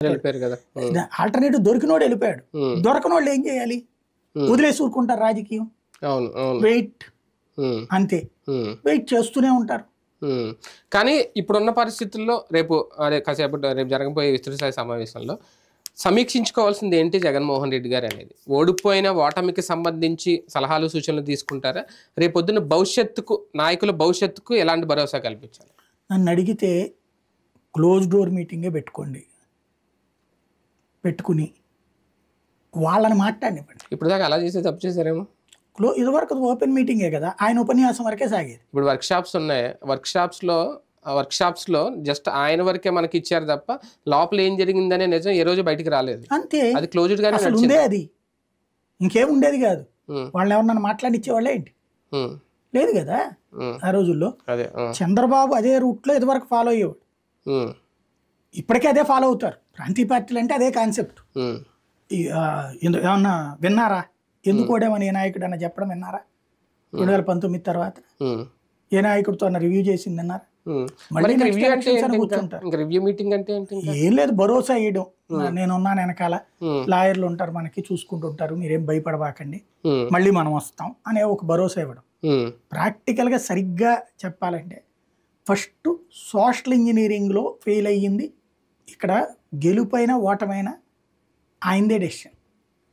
వెళ్ళిపోయారు కదా. ఆల్టర్నేటివ్ దొరికినోడు వెళ్ళిపోయాడు. దొరకనోళ్ళు ఏం చేయాలి? వదిలేసి ఊరుకుంటారు రాజకీయం. అవును అవును. వెయిట్ అంతే, వెయిట్ చేస్తూనే ఉంటారు. కానీ ఇప్పుడున్న పరిస్థితుల్లో రేపు రేపు జరగబోయే విస్తృత సమావేశంలో సమీక్షించుకోవాల్సింది ఏంటి జగన్మోహన్ రెడ్డి గారు అనేది? ఓడిపోయిన ఓటమికి సంబంధించి సలహాలు సూచనలు తీసుకుంటారా? రేపొద్దున భవిష్యత్తుకు, నాయకుల భవిష్యత్తుకు ఎలాంటి భరోసా కల్పించాలి? నన్ను అడిగితే క్లోజ్ డోర్ మీటింగే పెట్టుకుని వాళ్ళని మాట్లాడినివ్వండి. ఇప్పుడు దాకా అలా చేసే తప్పు చేశారేమో. ఇదివరకు ఓపెన్ మీటింగే కదా, ఆయన ఉపన్యాసం వరకే సాగేది. ఇప్పుడు వర్క్షాప్స్ ఉన్నాయి, వర్క్షాప్స్లో జస్ట్ ఆయన వరకే మనకి ఇచ్చారు తప్ప లోపల ఏం జరిగిందనే నిజం ఏ రోజు బయటికి రాలేదు. అంతే, అది క్లోజ్డ్ గానే ఉండే, అది ఇంకేం ఉండేది కాదు. వాళ్ళు ఎవరన్నా మాట్లాడిచ్చేవాళ్ళే ఏంటి? లేదు కదా ఆ రోజుల్లో. చంద్రబాబు అదే రూట్లో ఇదివరకు ఫాలో అయ్యేవాడు, ఇప్పటికే అదే ఫాలో అవుతారు. ప్రాంతీయ పార్టీలు అంటే అదే కాన్సెప్ట్. ఏమన్నా విన్నారా? ఎందుకు ఓడామని ఏ నాయకుడు అన్న చెప్పడం విన్నారా? 2019 తర్వాత ఏ నాయకుడితో అన్న రివ్యూ చేసింది అన్నారా? ఏం లేదు, భరోసా ఇవ్వడం. నేనున్నాను వెనకాల, లాయర్లు ఉంటారు మనకి, చూసుకుంటూ ఉంటారు, మీరేం భయపడబాకండి, మళ్ళీ మనం వస్తాం అనే ఒక భరోసా ఇవ్వడం. ప్రాక్టికల్ గా సరిగ్గా చెప్పాలంటే ఫస్ట్ సోషల్ ఇంజనీరింగ్ లో ఫెయిల్ అయ్యింది. ఇక్కడ గెలుపైన ఓటమైనా ఆయనదే డెసిషన్.